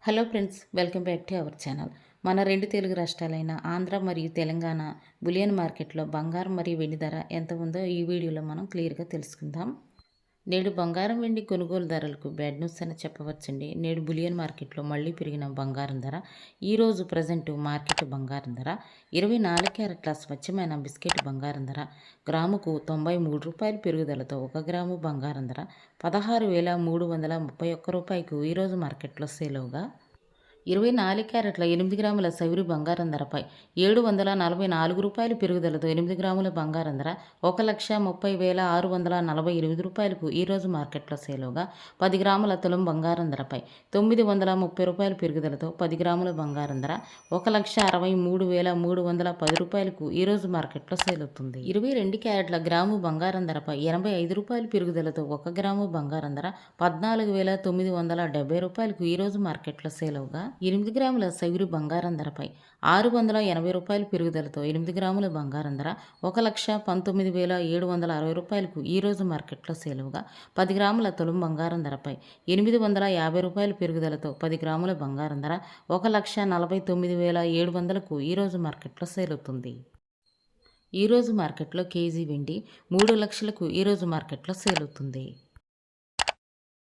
Hello friends, welcome back to our channel. మన రెండు తెలుగు రాష్ట్రాలైన ఆంధ్ర మరియు తెలంగాణ బులియన్ మార్కెట్లో బంగారం మరియు వెండి ధర ఎంత ఉందో ఈ వీడియోలో మనం క్లియర్గా తెలుసుకుందాం. నేడు బంగారం వెండి కొనుగోలు ధరలకు బ్యాడ్ న్యూస్ అని చెప్పవచ్చండి. నేడు బులియన్ మార్కెట్లో మళ్ళీ పెరిగిన బంగారం ధర. ఈరోజు ప్రజెంట్ మార్కెట్ బంగారం ధర 24 క్యారెట్ల స్వచ్ఛమైన బిస్కెట్ బంగారం ధర గ్రాముకు 93 రూపాయలు పెరుగుదలతో 1 గ్రాము బంగారం ధర 16,331 రూపాయకు ఈరోజు మార్కెట్లో సేల్ అవగా, 24 క్యారెట్ల 8 గ్రాముల సవిరి బంగారం ధరపై 744 రూపాయలు పెరుగుదలతో 8 గ్రాముల బంగారం ధర 1,30,648 రూపాయలకు ఈరోజు మార్కెట్లో సేల్ అవగా, 10 గ్రాముల తులం బంగారం ధరపై 930 రూపాయలు పెరుగుదలతో 10 గ్రాముల బంగారం ధర 1,63,310 రూపాయలకు ఈరోజు మార్కెట్లో సేల్ అవుతుంది. 22 క్యారెట్ల గ్రాము బంగారం ధరపై 85 రూపాయలు పెరుగుదలతో 1 గ్రాము బంగారం ధర 14,970 రూపాయలకు ఈరోజు మార్కెట్లో సేల్ అవగా, 8 గ్రాముల సవిరి బంగారం ధరపై 680 రూపాయలు పెరుగుదలతో 8 గ్రాముల బంగారం ధర 1,19,760 రూపాయలకు ఈరోజు మార్కెట్లో సేల్ అవగా, 10 గ్రాముల తులం బంగారం ధరపై 850 రూపాయలు పెరుగుదలతో 10 గ్రాముల బంగారం ధర 1,49,700కు ఈరోజు మార్కెట్లో సేల్ అవుతుంది. ఈరోజు మార్కెట్లో కేజీ వెండి 3 లక్షలకు ఈరోజు మార్కెట్లో సేల్ అవుతుంది.